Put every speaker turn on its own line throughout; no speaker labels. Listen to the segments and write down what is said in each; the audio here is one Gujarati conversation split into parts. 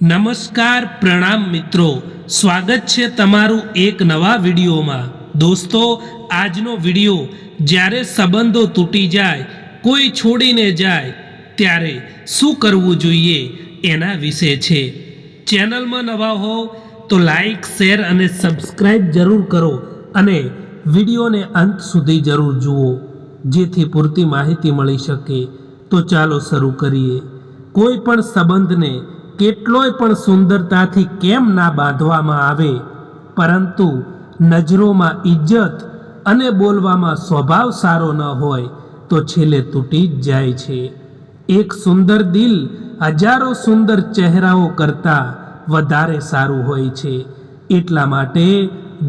નમસ્કાર પ્રણામ મિત્રો, સ્વાગત છે તમારું એક નવા વિડીયોમાં। દોસ્તો, આજનો વિડીયો જ્યારે સંબંધો તૂટી જાય, કોઈ છોડીને જાય ત્યારે શું કરવું જોઈએ એના વિશે છે। ચેનલમાં નવા હો તો લાઈક, શેર અને સબસ્ક્રાઈબ જરૂર કરો અને વિડીયોને અંત સુધી જરૂર જુઓ જેથી પૂરતી માહિતી મળી શકે। તો ચાલો શરૂ કરીએ। કોઈ પણ સંબંધને કેટલોય પણ સુંદરતાથી કેમ ના બાંધવામાં આવે, પરંતુ નજરોમાં ઇજ્જત અને બોલવામાં સ્વભાવ સારો ન હોય તો છેલ્લે તૂટી જ જાય છે। એક સુંદર દિલ હજારો સુંદર ચહેરાઓ કરતાં વધારે સારું હોય છે। એટલા માટે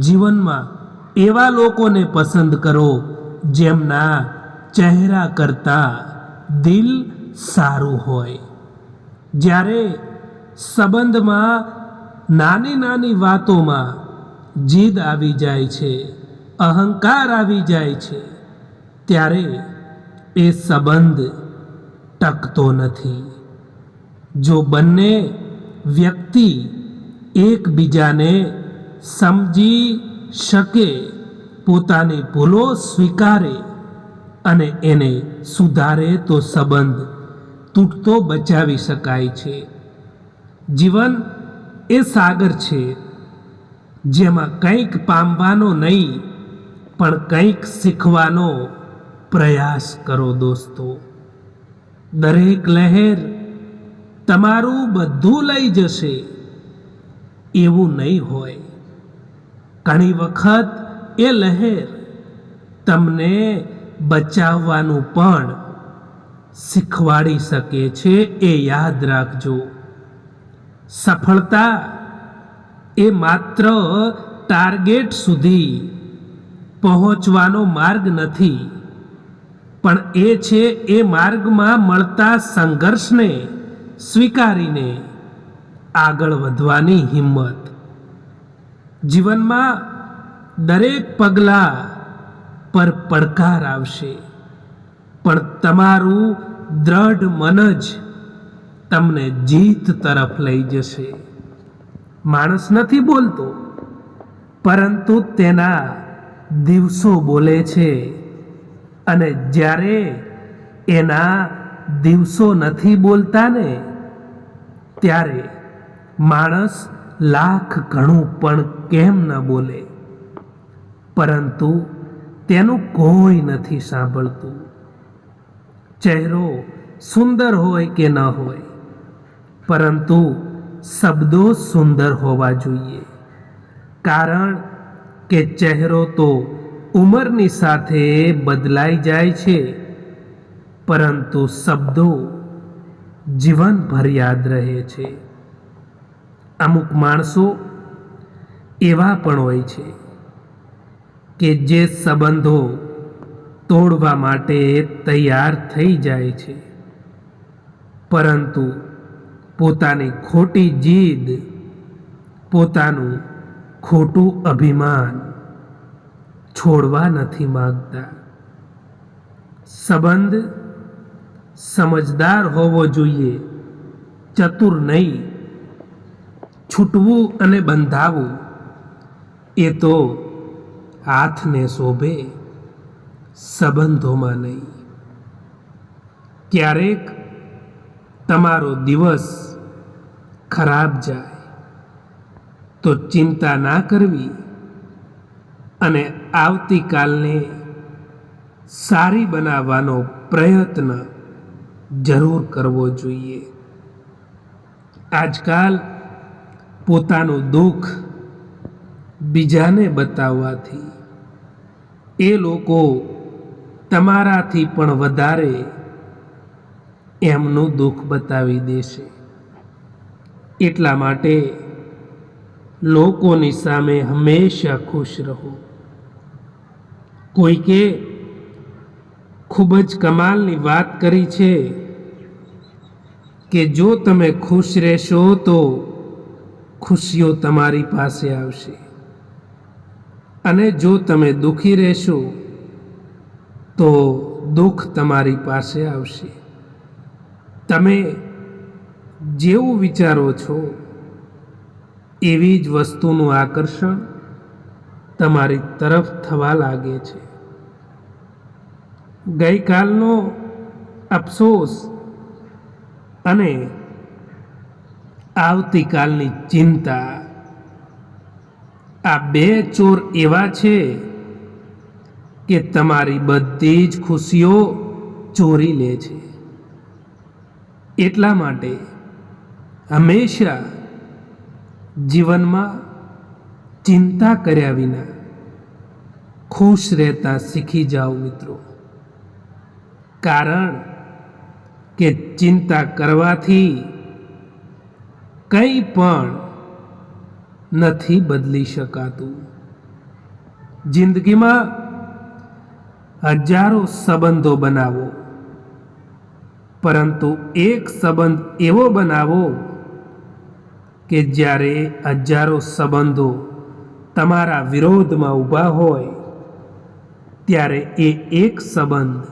જીવનમાં એવા લોકોને પસંદ કરો જેમના ચહેરા કરતાં દિલ સારું હોય। જ્યારે સંબંધમાં નાની નાની વાતોમાં જીદ આવી જાય છે, અહંકાર આવી જાય છે, ત્યારે એ સંબંધ ટકતો નથી। જો બંને વ્યક્તિ એકબીજાને સમજી શકે, પોતાની ભૂલો સ્વીકારે અને એને સુધારે તો સંબંધ તૂટતો બચાવી શકાય છે। જીવન એ સાગર છે જેમાં કંઈક પામવાનો નહીં પણ કંઈક શીખવાનો પ્રયાસ કરો દોસ્તો। દરેક લહેર તમારું બધું લઈ જશે એવું નહીં હોય। ઘણી વખત એ લહેર તમને બચાવવાનું પણ શીખવાડી શકે છે, એ યાદ રાખજો। સફળતા એ માત્ર ટાર્ગેટ સુધી પહોંચવાનો માર્ગ નથી, પણ એ છે એ માર્ગમાં મળતા સંઘર્ષને સ્વીકારીને આગળ વધવાની હિંમત। જીવનમાં દરેક પગલાં પર પડકાર આવશે, પણ તમારું દ્રઢ મન જ તમને જીત તરફ લઈ જશે। માણસ નથી બોલતો, પરંતુ તેના દિવસો બોલે છે, અને જ્યારે એના દિવસો નથી બોલતા ને, ત્યારે માણસ લાખ ઘણું પણ કેમ ન બોલે, પરંતુ તેનું કોઈ નથી સાંભળતું। ચહેરો સુંદર હોય કે ન હોય, પરંતુ શબ્દો સુંદર હોવા જોઈએ, કારણ કે ચહેરો તો ઉંમરની સાથે બદલાઈ જાય છે, પરંતુ શબ્દો જીવનભર યાદ રહે છે। અમુક માણસો એવા પણ હોય છે કે જે સંબંધો તોડવા માટે તૈયાર થઈ જાય છે, પરંતુ પોતાની ખોટી જીદ, પોતાનું ખોટું અભિમાન છોડવા નથી માંગતા। સંબંધ સમજદાર હોવો જોઈએ, ચતુર નહીં। છૂટવું અને બંધાવવું એ તો હાથને શોભે, સંબંધોમાં નહીં। ક્યારેક તમારો દિવસ ખરાબ જાય તો ચિંતા ના કરવી અને આવતીકાલને સારી બનાવવાનો પ્રયત્ન જરૂર કરવો જોઈએ। આજકાલ પોતાનું દુઃખ બીજાને બતાવવાથી એ લોકો તમારાથી પણ વધારે એમનું દુઃખ બતાવી દેશે। એટલા માટે લોકોની સામે હંમેશા ખુશ રહો। કોઈકે ખૂબ જ કમાલની વાત કરી છે કે જો તમે ખુશ રહેશો તો ખુશીઓ તમારી પાસે આવશે, અને જો તમે દુઃખી રહેશો તો દુઃખ તમારી પાસે આવશે। તમે જેવું વિચારો છો એવી જ વસ્તુનું આકર્ષણ તમારી તરફ થવા લાગે છે. ગઈકાલનો અફસોસ અને આવતીકાલની ચિંતા, આ બે ચોર એવા છે કે તમારી બધી જ ખુશીઓ ચોરી લે છે. એટલા માટે હંમેશા જીવનમાં ચિંતા કર્યા વિના ખુશ રહેતા શીખી જાઓ મિત્રો. કારણ કે ચિંતા કરવાથી કંઈ પણ નથી બદલી શકાતું. જિંદગીમાં હજારો સંબંધો બનાવો, પરંતુ એક સંબંધ એવો બનાવો કે જ્યારે હજારો સંબંધો તમારા વિરોધમાં ઊભા હોય ત્યારે એ એક સંબંધ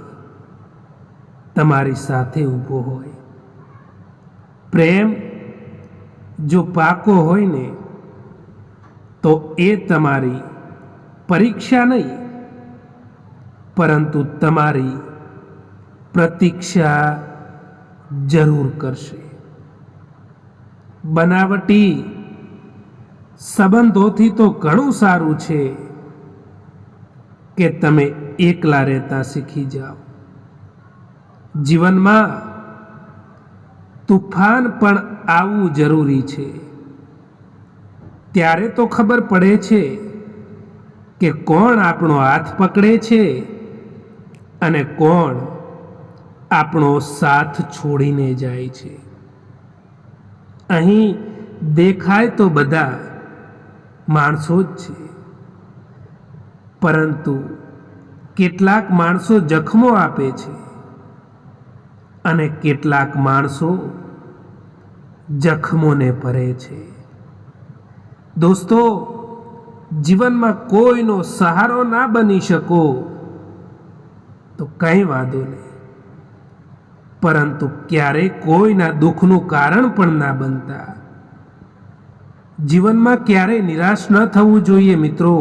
તમારી સાથે ઊભો હોય. પ્રેમ જો પાકો હોય ને તો એ તમારી પરીક્ષા નહીં, પરંતુ તમારી પ્રતીક્ષા જરૂર કરશે. બનાવટી સંબંધોથી તો ઘણું સારું છે કે તમે એકલા રહેતા શીખી જાઓ. જીવનમાં તુફાન પણ આવવું જરૂરી છે. ત્યારે તો ખબર પડે છે કે કોણ આપણો હાથ પકડે છે અને કોણ આપણો સાથ છોડીને જાય છે. અહીં દેખાય તો બધા માણસો જ છે, પરંતુ કેટલાક માણસો જખમો આપે છે અને કેટલાક માણસો જખમોને ભરે છે. દોસ્તો, જીવનમાં કોઈનો સહારો ના બની શકો તો કંઈ વાંધો નહીં, પરંતુ ક્યારેય કોઈના દુઃખનું કારણ પણ ના બનતા. જીવનમાં ક્યારેય નિરાશ ન થવું જોઈએ મિત્રો,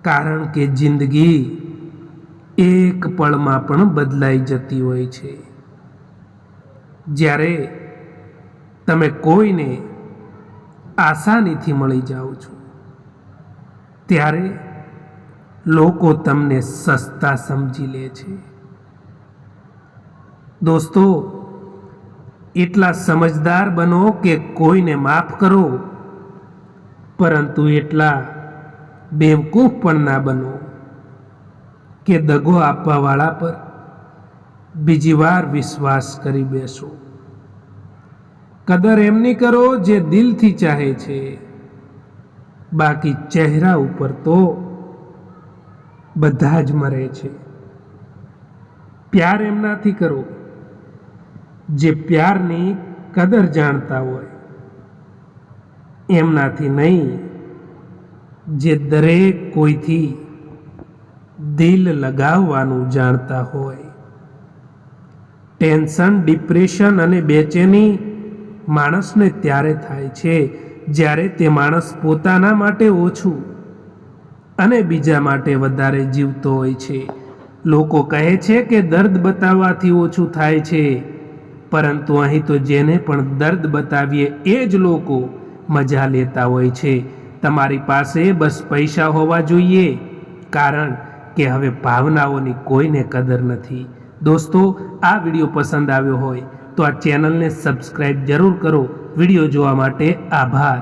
કારણ કે જિંદગી એક પળમાં પણ બદલાઈ જતી હોય છે. જ્યારે તમે કોઈને આસાનીથી મળી જાઓ છો ત્યારે લોકો તમને સસ્તા સમજી લે છે. દોસ્તો, એટલા સમજદાર બનો કે કોઈને માફ કરો, પરંતુ એટલા બેવકૂફ પણ ના બનો કે દગો આપવાવાળા પર બીજી વાર વિશ્વાસ કરી બેસો. કદર એમની કરો જે દિલથી ચાહે છે, બાકી ચહેરા ઉપર તો બધા જ મરે છે. પ્યાર એમનાથી કરો જે પ્યારની કદર જાણતા હોય, એમનાથી નહીં જે દરેક કોઈથી દિલ લગાવવાનું જાણતા હોય. ટેન્શન, ડિપ્રેશન અને બેચેની માણસને ત્યારે થાય છે જ્યારે તે માણસ પોતાના માટે ઓછું અને બીજા માટે વધારે જીવતો હોય છે. લોકો કહે છે કે દર્દ બતાવવાથી ઓછું થાય છે, પરંતુ અહીં તો જેને પણ દર્દ બતાવીએ એ જ લોકો મજા લેતા હોય છે. તમારી પાસે બસ પૈસા હોવા જોઈએ, કારણ કે હવે ભાવનાઓની કોઈને કદર નથી. દોસ્તો, આ વિડીયો પસંદ આવ્યો હોય તો આ ચેનલને સબસ્ક્રાઈબ જરૂર કરો. વિડીયો જોવા માટે આભાર.